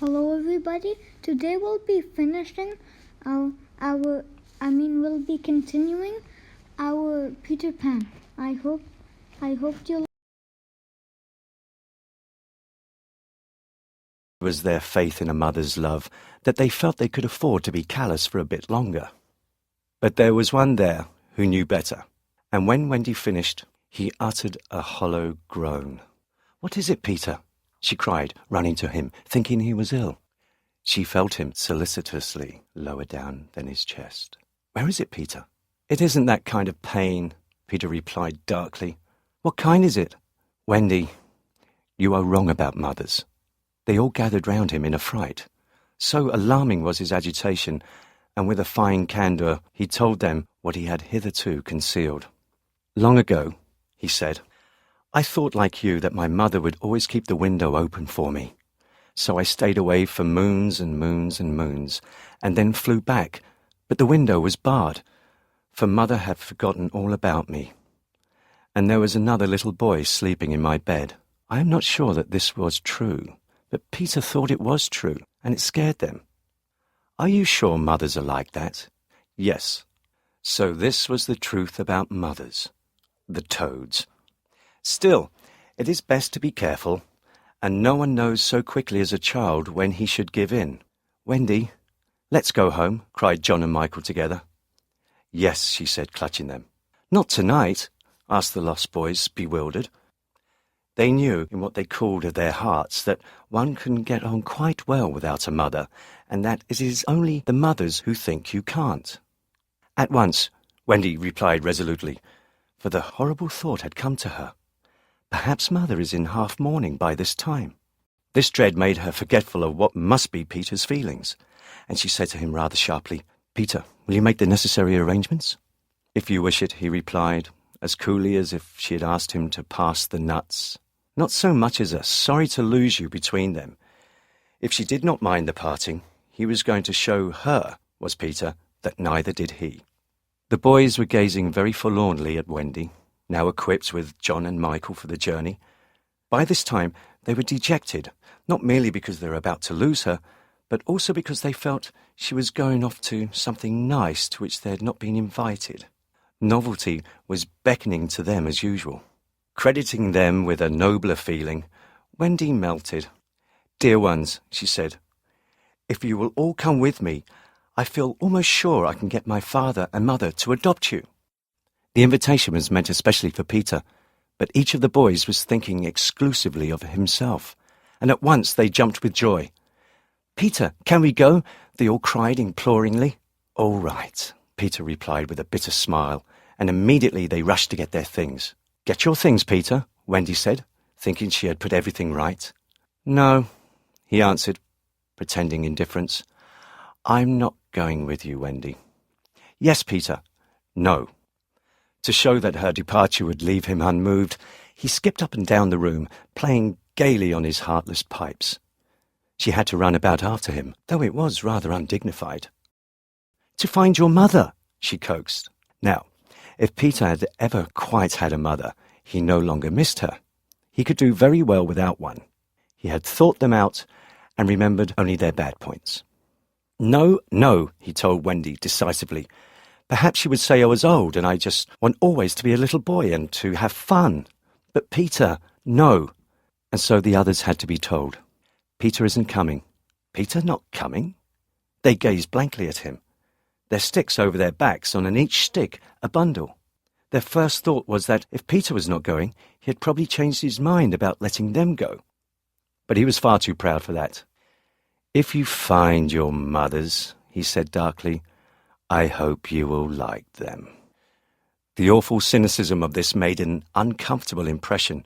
Hello everybody. Today we'll be finishing we'll be continuing our Peter Pan. I hope you'll. It was their faith in a mother's love that they felt they could afford to be callous for a bit longer. But there was one there who knew better, and when Wendy finished, he uttered a hollow groan. "What is it, Peter?" she cried, running to him, thinking he was ill. She felt him solicitously lower down than his chest. "Where is it, Peter?" "It isn't that kind of pain," Peter replied darkly. "What kind is it?" "Wendy, you are wrong about mothers." They all gathered round him in a fright. So alarming was his agitation, and with a fine candour he told them what he had hitherto concealed. "Long ago," he said, "I thought like you that my mother would always keep the window open for me. So I stayed away for moons and moons and moons, and then flew back, but the window was barred, for Mother had forgotten all about me. And there was another little boy sleeping in my bed. I am not sure that this was true, but Peter thought it was true, and it scared them. Are you sure mothers are like that?" "Yes." So this was the truth about mothers. The toads. Still, it is best to be careful, and no one knows so quickly as a child when he should give in. "Wendy, let's go home," cried John and Michael together. "Yes," she said, clutching them. "Not tonight?" asked the lost boys, bewildered. They knew in what they called of their hearts that one can get on quite well without a mother, and that it is only the mothers who think you can't. "At once," Wendy replied resolutely, for the horrible thought had come to her. Perhaps Mother is in half-mourning by this time. This dread made her forgetful of what must be Peter's feelings, and she said to him rather sharply, "Peter, will you make the necessary arrangements?" "If you wish it," he replied, as coolly as if she had asked him to pass the nuts. Not so much as a "sorry to lose you" between them. If she did not mind the parting, he was going to show her, was Peter, that neither did he. The boys were gazing very forlornly at Wendy, now equipped with John and Michael for the journey. By this time they were dejected, not merely because they were about to lose her, but also because they felt she was going off to something nice to which they had not been invited. Novelty was beckoning to them as usual. Crediting them with a nobler feeling, Wendy melted. "Dear ones," she said, "if you will all come with me, I feel almost sure I can get my father and mother to adopt you." The invitation was meant especially for Peter, but each of the boys was thinking exclusively of himself, and at once they jumped with joy. "Peter, can we go?" they all cried imploringly. "All right," Peter replied with a bitter smile, and immediately they rushed to get their things. "Get your things, Peter," Wendy said, thinking she had put everything right. "No," he answered, pretending indifference. "I'm not going with you, Wendy." "Yes, Peter." "No." To show that her departure would leave him unmoved, he skipped up and down the room, playing gaily on his heartless pipes. She had to run about after him, though it was rather undignified. "To find your mother," she coaxed. Now, if Peter had ever quite had a mother, he no longer missed her. He could do very well without one. He had thought them out and remembered only their bad points. "No, no," he told Wendy decisively. "Perhaps you would say I was old and I just want always to be a little boy and to have fun. But Peter, no." And so the others had to be told. "Peter isn't coming." "Peter not coming?" They gazed blankly at him, their sticks over their backs, on each stick a bundle. Their first thought was that if Peter was not going, he had probably changed his mind about letting them go. But he was far too proud for that. "If you find your mothers," he said darkly, "I hope you will like them." The awful cynicism of this made an uncomfortable impression,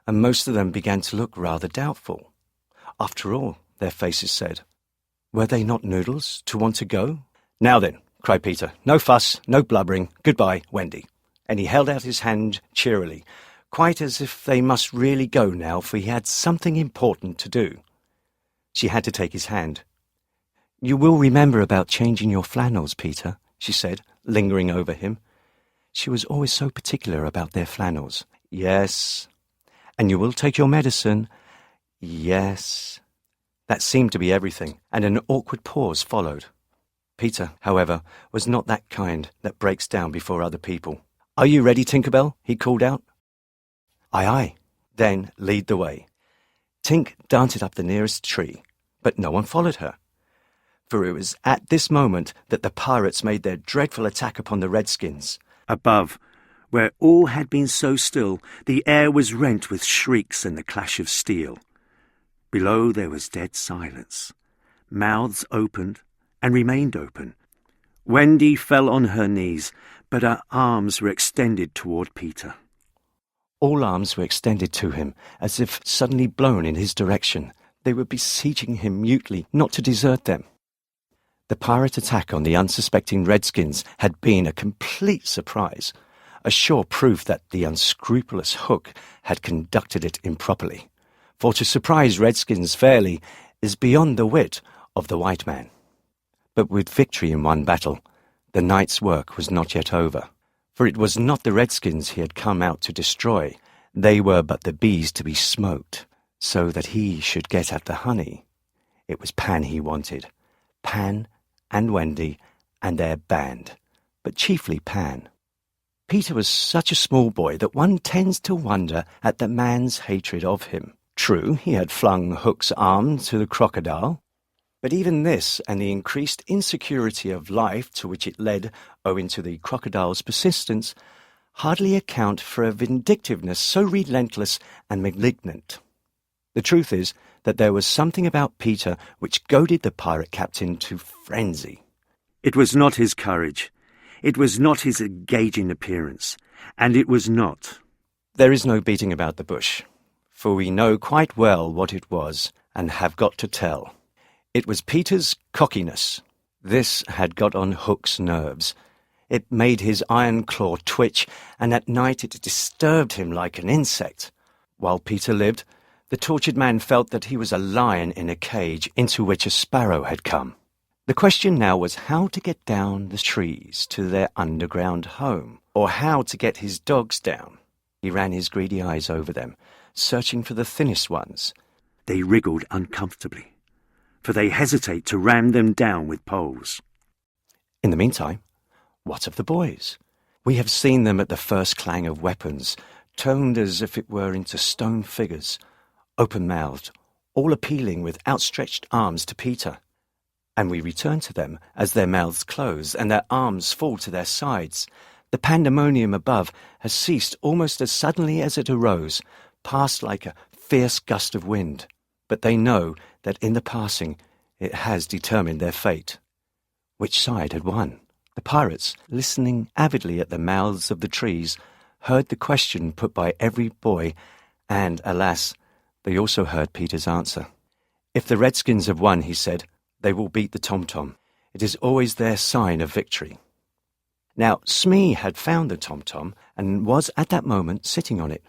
and most of them began to look rather doubtful. After all, their faces said, were they not noodles to want to go? "Now then," cried Peter, "no fuss, no blubbering. Goodbye, Wendy." And he held out his hand cheerily, quite as if they must really go now, for he had something important to do. She had to take his hand. "You will remember about changing your flannels, Peter," she said, lingering over him. She was always so particular about their flannels. "Yes." "And you will take your medicine?" "Yes." That seemed to be everything, and an awkward pause followed. Peter, however, was not that kind that breaks down before other people. "Are you ready, Tinker Bell?" he called out. "Aye, aye." "Then lead the way." Tink darted up the nearest tree, but no one followed her. For it was at this moment that the pirates made their dreadful attack upon the Redskins. Above, where all had been so still, the air was rent with shrieks and the clash of steel. Below there was dead silence. Mouths opened and remained open. Wendy fell on her knees, but her arms were extended toward Peter. All arms were extended to him, as if suddenly blown in his direction. They were beseeching him mutely not to desert them. The pirate attack on the unsuspecting Redskins had been a complete surprise, a sure proof that the unscrupulous Hook had conducted it improperly. For to surprise Redskins fairly is beyond the wit of the white man. But with victory in one battle, the night's work was not yet over. For it was not the Redskins he had come out to destroy. They were but the bees to be smoked, so that he should get at the honey. It was Pan he wanted. Pan and Wendy and their band, but chiefly Pan. Peter was such a small boy that one tends to wonder at the man's hatred of him. True, he had flung Hook's arm to the crocodile, but even this and the increased insecurity of life to which it led owing to the crocodile's persistence hardly account for a vindictiveness so relentless and malignant. The truth is that there was something about Peter which goaded the pirate captain to frenzy. It was not his courage, it was not his engaging appearance, and it was not. There is no beating about the bush, for we know quite well what it was and have got to tell. It was Peter's cockiness. This had got on Hook's nerves. It made his iron claw twitch, and at night it disturbed him like an insect. While Peter lived, the tortured man felt that he was a lion in a cage into which a sparrow had come. The question now was how to get down the trees to their underground home, or how to get his dogs down. He ran his greedy eyes over them, searching for the thinnest ones. They wriggled uncomfortably, for they hesitate to ram them down with poles. In the meantime, what of the boys? We have seen them at the first clang of weapons, toned as if it were into stone figures, open-mouthed, all appealing with outstretched arms to Peter. And we return to them as their mouths close and their arms fall to their sides. The pandemonium above has ceased almost as suddenly as it arose, passed like a fierce gust of wind. But they know that in the passing it has determined their fate. Which side had won? The pirates, listening avidly at the mouths of the trees, heard the question put by every boy, and, alas, they also heard Peter's answer. If the Redskins have won, he said, they will beat the tom-tom. It is always their sign of victory. Now, Smee had found the tom-tom and was at that moment sitting on it.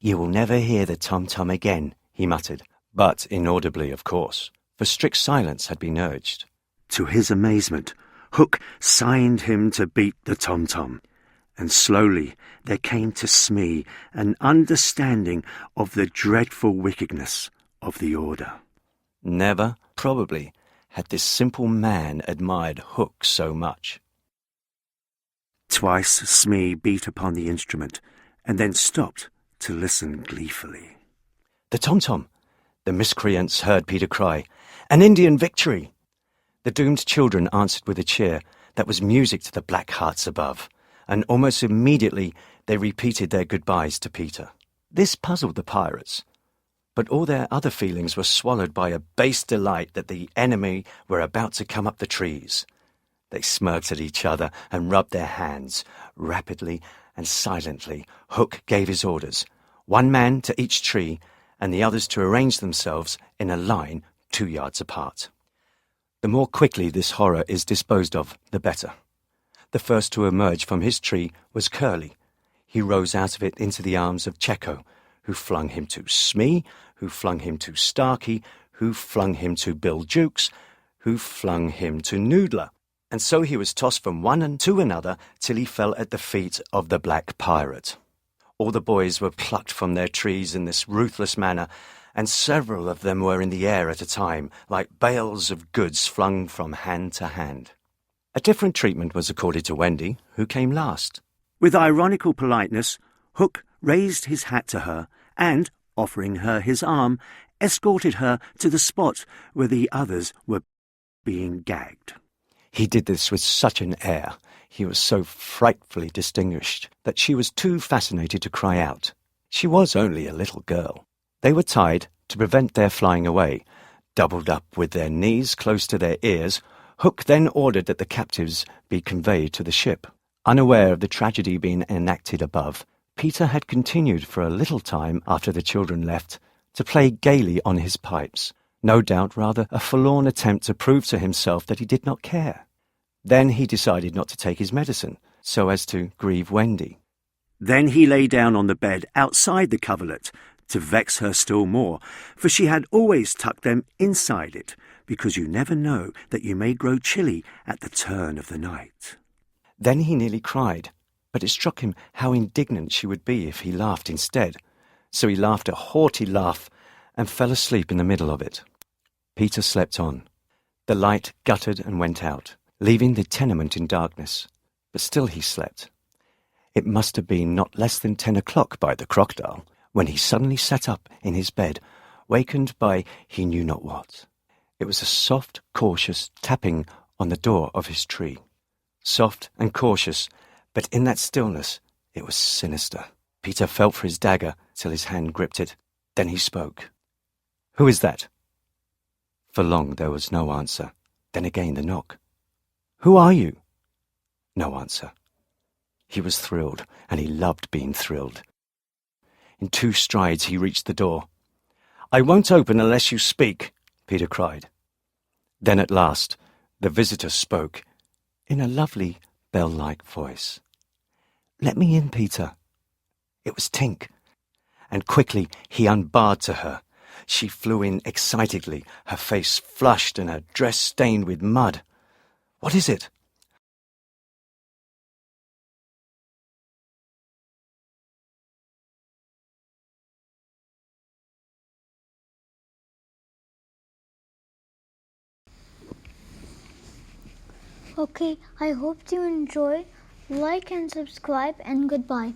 "You will never hear the tom-tom again," he muttered, but inaudibly, of course, for strict silence had been urged. To his amazement, Hook signed him to beat the tom-tom, and slowly there came to Smee an understanding of the dreadful wickedness of the order. Never, probably, had this simple man admired Hook so much. Twice Smee beat upon the instrument, and then stopped to listen gleefully. "The tom-tom!" The miscreants heard Peter cry. "An Indian victory!" The doomed children answered with a cheer that was music to the black hearts above, and almost immediately they repeated their goodbyes to Peter. This puzzled the pirates, but all their other feelings were swallowed by a base delight that the enemy were about to come up the trees. They smirked at each other and rubbed their hands. Rapidly and silently, Hook gave his orders, one man to each tree, and the others to arrange themselves in a line 2 yards apart. The more quickly this horror is disposed of, the better. The first to emerge from his tree was Curly. He rose out of it into the arms of Checo, who flung him to Smee, who flung him to Starkey, who flung him to Bill Jukes, who flung him to Noodler. And so he was tossed from one to another till he fell at the feet of the black pirate. All the boys were plucked from their trees in this ruthless manner, and several of them were in the air at a time, like bales of goods flung from hand to hand. A different treatment was accorded to Wendy, who came last. With ironical politeness, Hook raised his hat to her and, offering her his arm, escorted her to the spot where the others were being gagged. He did this with such an air, he was so frightfully distinguished, that she was too fascinated to cry out. She was only a little girl. They were tied to prevent their flying away. Doubled up with their knees close to their ears, Hook then ordered that the captives be conveyed to the ship. Unaware of the tragedy being enacted above, Peter had continued for a little time after the children left to play gaily on his pipes, no doubt rather a forlorn attempt to prove to himself that he did not care. Then he decided not to take his medicine, so as to grieve Wendy. Then he lay down on the bed outside the coverlet, to vex her still more, for she had always tucked them inside it, because you never know that you may grow chilly at the turn of the night. Then he nearly cried, but it struck him how indignant she would be if he laughed instead, so he laughed a haughty laugh and fell asleep in the middle of it. Peter slept on. The light guttered and went out, leaving the tenement in darkness, but still he slept. It must have been not less than 10 o'clock by the crocodile, when he suddenly sat up in his bed, wakened by he knew not what. It was a soft, cautious tapping on the door of his tree. Soft and cautious, but in that stillness it was sinister. Peter felt for his dagger till his hand gripped it. Then he spoke. "Who is that?" For long there was no answer. Then again the knock. "Who are you?" No answer. He was thrilled, and he loved being thrilled. In 2 strides he reached the door. "I won't open unless you speak," Peter cried. Then at last the visitor spoke, in a lovely bell-like voice. "Let me in, Peter." It was Tink, and quickly he unbarred to her. She flew in excitedly, her face flushed and her dress stained with mud. "What is it?" Okay, I hope you enjoy. Like and subscribe, and goodbye.